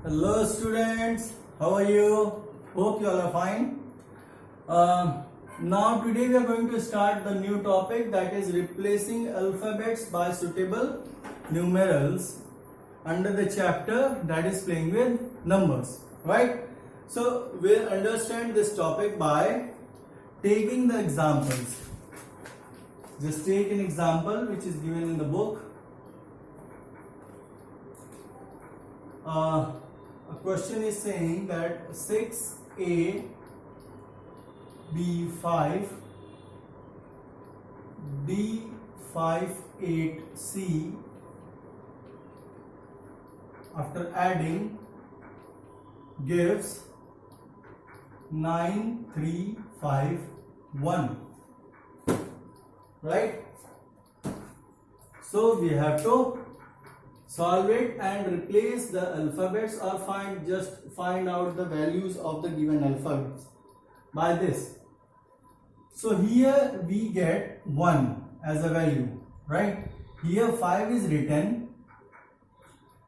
Hello students, how are you? Hope you all are fine. Now today we are going to start the new topic, that is replacing alphabets by suitable numerals under the chapter that is playing with numbers, right? So we'll understand this topic by taking the examples. Just take an example which is given in the book. A question is saying that 6a b5 d58c after adding gives 9351, right? So we have to solve it and replace the alphabets, or find out the values of the given alphabets by this. So here we get 1 as a value, right? Here 5 is written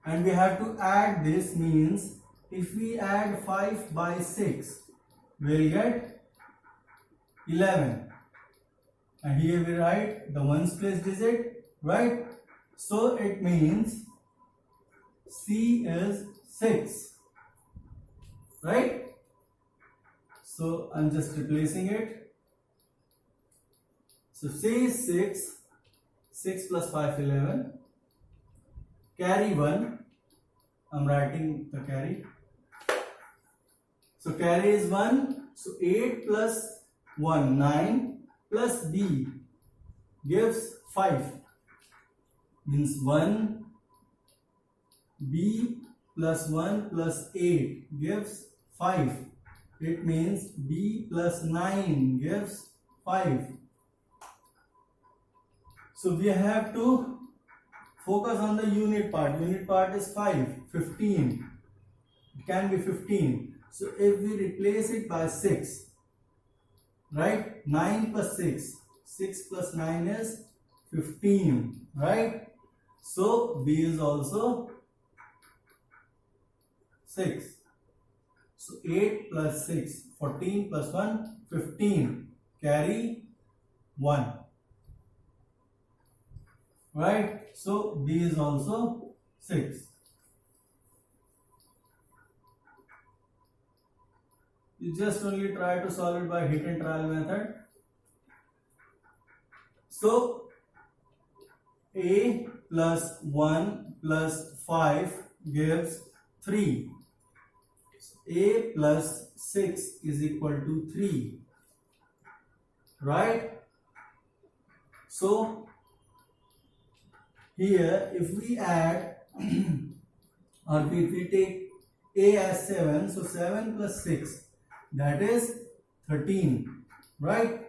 and we have to add this, means if we add 5 by 6 we'll get 11, and here we write the ones place digit, right? So it means C is 6, right? So I'm just replacing it. So C is 6 plus 5 11, carry 1, I'm writing the carry. So carry is 1, so 8 plus 1 9 plus B gives 5, means 1. B plus 1 plus 8 gives 5. It means B plus 9 gives 5. So we have to focus on the unit part. Unit part is 5, 15. It can be 15. So if we replace it by 6, right? 9 plus 6. 6 plus 9 is 15, right? So B is also 6. So 8 plus 6, 14 plus 1, 15. Carry 1. Right? So B is also 6. You just only try to solve it by hit and trial method. So A plus 1 plus 5 gives 3. A plus 6 is equal to 3, right? So here if we add or if we take A as 7, so 7 plus 6, that is 13, right?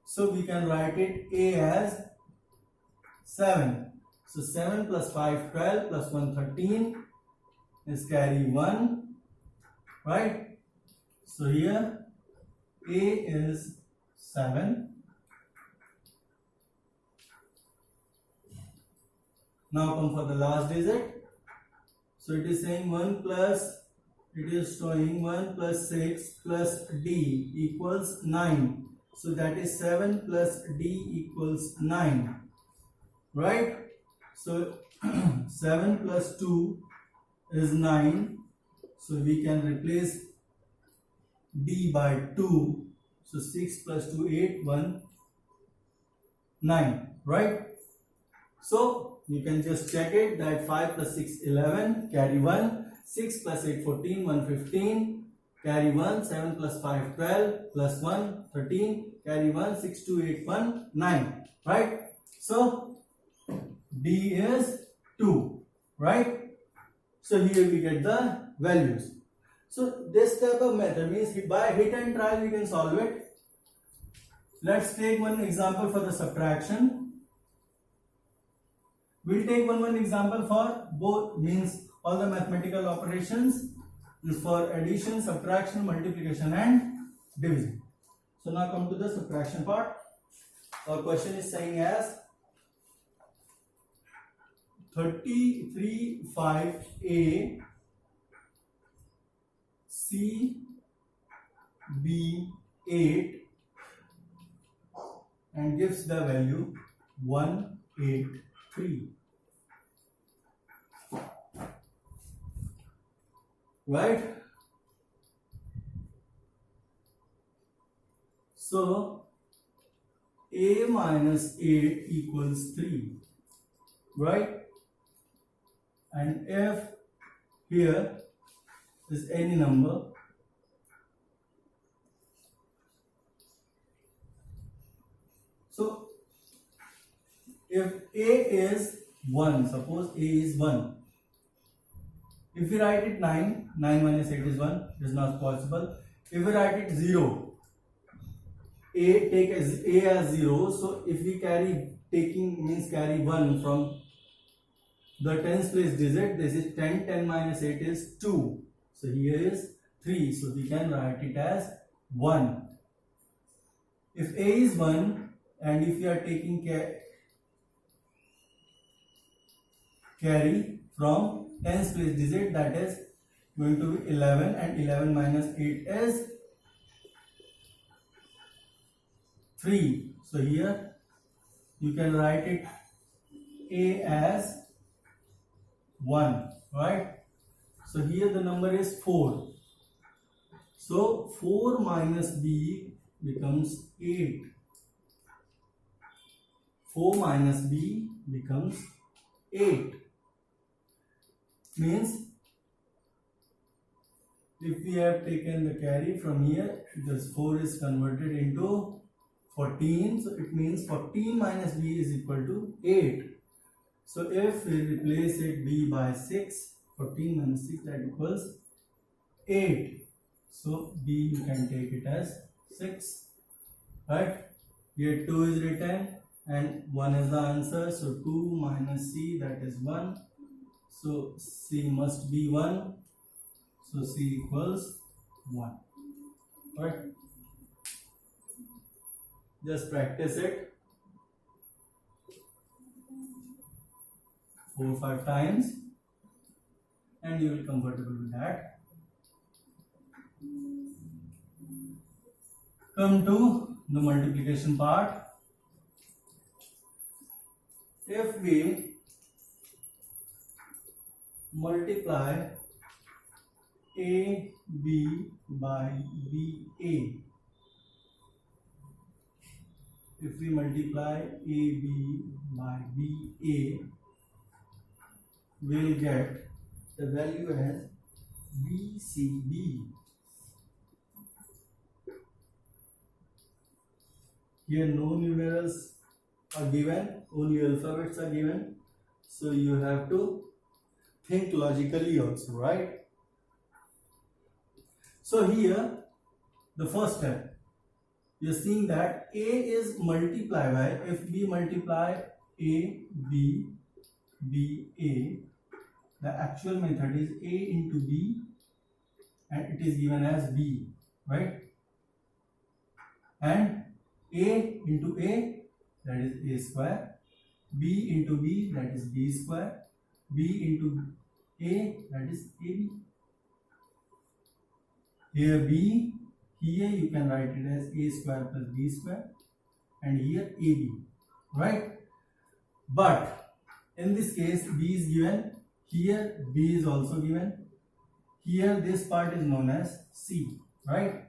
So we can write it A as 7. So 7 plus 5 12 plus 1 13 is carry 1, right? So here A is 7. Now come for the last digit. So it is saying 1 plus, it is showing 1 plus 6 plus D equals 9. So that is 7 plus D equals 9, right? So 7 plus 2 is 9. So we can replace D by 2. So 6 plus 2, 8, 1, 9, right? So you can just check it that 5 plus 6, 11, carry 1, 6 plus 8, 14, 1, 15, carry 1, 7 plus 5, 12, plus 1, 13, carry 1, 6, 2, 8, 1, 9, right? So D is 2, right? So here we get the values. So this type of method means by hit and trial we can solve it. Let's take one example for the subtraction. We'll take one example for both, means all the mathematical operations for addition, subtraction, multiplication and division. So now come to the subtraction part. Our question is saying as 33 5a C B 8 and gives the value 183. Right? So A minus 8 equals 3. Right? And if here is any number, so if A is 1, suppose A is 1, if we write it 9, 9 minus 8 is 1, it is not possible. If we write it 0, take as A as 0, so if we carry 1 from the tens place digit, this is 10, 10 minus 8 is 2, so here is 3, so we can write it as 1. If A is 1 and if you are taking carry from tens place digit, that is going to be 11, and 11 minus 8 is 3. So here you can write it A as 1, right? So here the number is 4. So 4 minus B becomes 8. 4 minus B becomes 8. Means if we have taken the carry from here, this 4 is converted into 14. So it means 14 minus B is equal to 8. So if we replace it B by 6, 14 minus 6, that equals 8. So B you can take it as 6. Right? Here 2 is written and 1 is the answer. So 2 minus C, that is 1. So C must be 1. So C equals 1. Right? Just practice it 4 or 5 times and you will be comfortable with that. Come to the multiplication part. If we multiply AB by BA, if we multiply AB by BA, we'll get the value as BCB. Here no numerals are given, only alphabets are given, so you have to think logically also, right? So here the first step, you are seeing that A is multiplied by, if we multiply A, B, B, A, the actual method is A into B and it is given as B, right? And A into A, that is A square, B into B, that is B square, B into A, that is AB. Here B, here you can write it as A square plus B square, and here AB, right? But in this case B is given, here B is also given, here this part is known as C, right?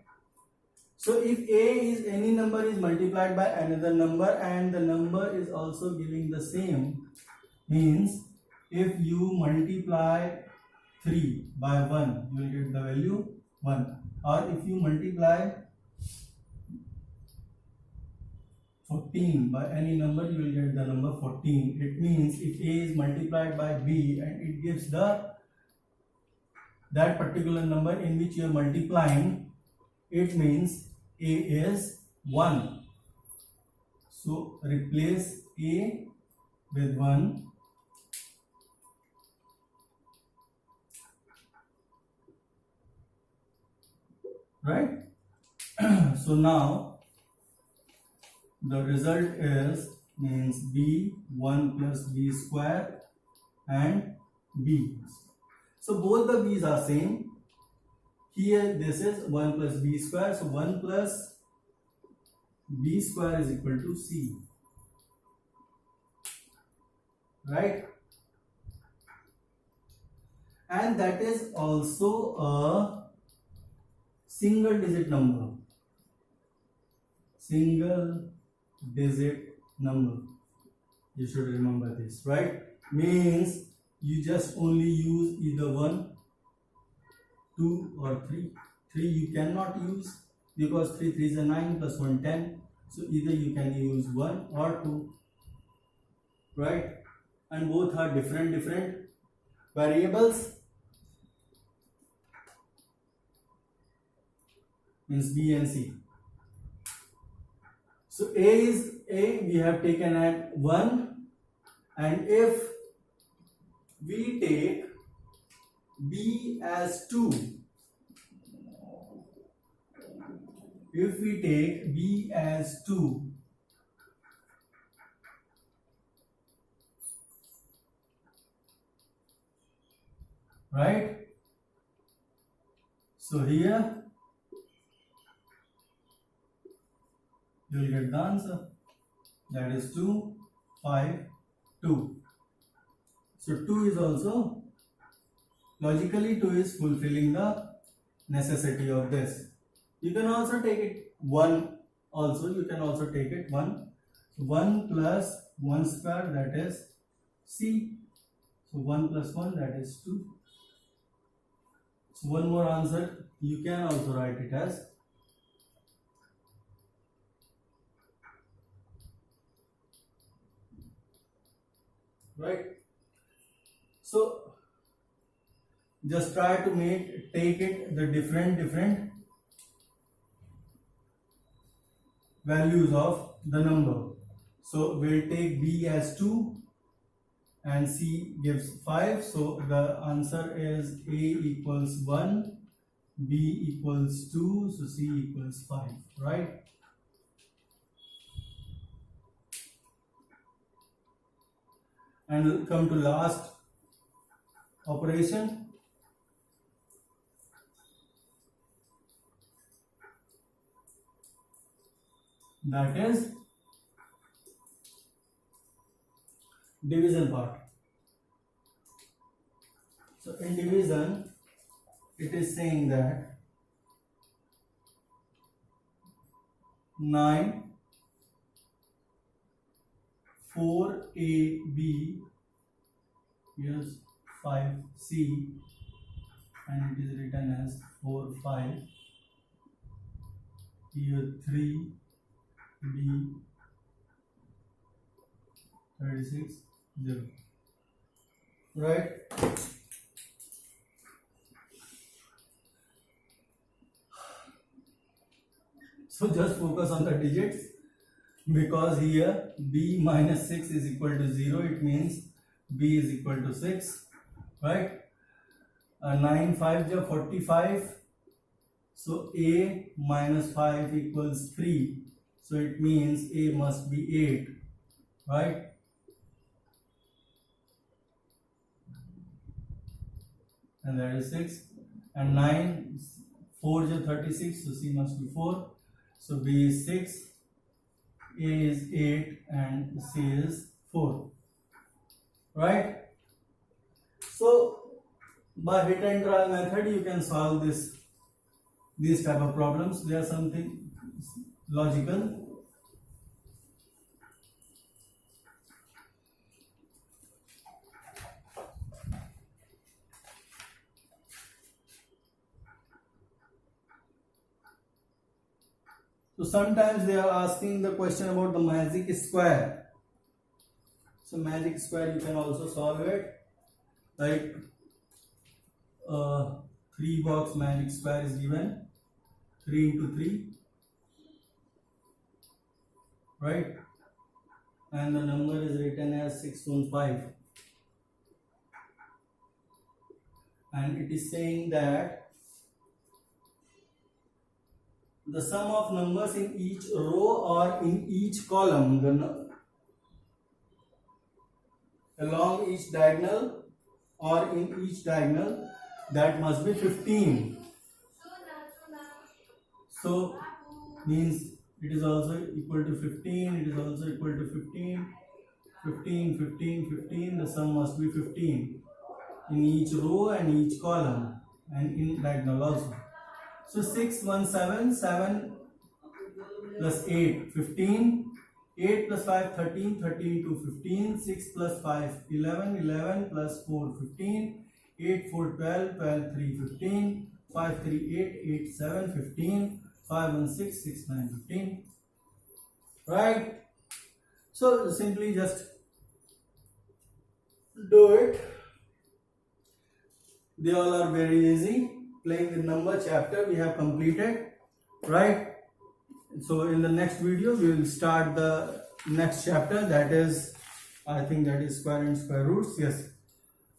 So if A is any number is multiplied by another number and the number is also giving the same, means if you multiply 3 by 1, you will get the value 1, or if you multiply 14 by any number, you will get the number 14. It means if A is multiplied by B and it gives that particular number in which you are multiplying, it means A is 1. So replace A with 1. Right? So now the result is means B 1 plus B square and B. So both the B's are same. here this is 1 plus b square, so 1 plus b square is equal to c, right? And that is also a single digit number. Single digit number. You should remember this, right? Means you just only use either 1, 2 or 3. 3 you cannot use because 3 3 is a 9 plus 1 10. So either you can use 1 or 2, right? And both are different variables, means b and c. So a we have taken at 1, and if we take b as 2, if we take b as 2, right? So here you will get the answer, that is 2 5 2. So 2 is also, logically 2 is fulfilling the necessity of this. You can also take it 1 also, you can also take it 1. So 1 plus 1 square, that is c. So 1 plus 1, that is 2. So one more answer, you can also write it as right. So just try to take it the different values of the number. So we'll take b as 2 and c gives 5. So the answer is a equals 1, b equals 2, so c equals 5, right? And we'll come to last operation. That is division part. So in division, it is saying that 9 4ab, here's 5c, and it is written as 4 5, here 3b 36 0, right? So just focus on the digits, because here b minus 6 is equal to 0, it means b is equal to 6, right? 9 5 is 45, so a minus 5 equals 3, so it means a must be 8, right? And that is 6, and 9 4 is 36, so c must be 4, so b is 6, a is 8, and c is 4, right? So by hit and trial method you can solve these type of problems. They are something logical. So sometimes they are asking the question about the magic square. So magic square you can also solve it, like 3 box magic square is given, 3 into 3, right? And the number is written as 615, and it is saying that the sum of numbers in each row or in each column along each diagonal or in each diagonal, that must be 15. So means it is also equal to 15, it is also equal to 15, 15, 15, 15, the sum must be 15 in each row and each column and in diagonal also. So 6, 1, 7, 7 plus 8, 15, 8 plus 5, 13, 13 to 15, 6 plus 5, 11, 11 plus 4, 15, 8, 4, 12, 12, 3, 15, 5, 3, 8, 8, 7, 15, 5, 1, 6, 6, 9, 15. Right? So simply just do it. They all are very easy. Playing with number chapter we have completed. Right? So in the next video we will start the next chapter, that is, I think that is square and square roots. Yes.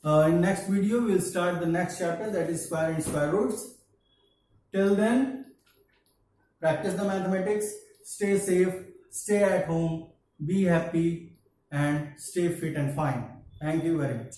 In next video we will start the next chapter, that is square and square roots. Till then, practice the mathematics, stay safe, stay at home, be happy and stay fit and fine. Thank you very much.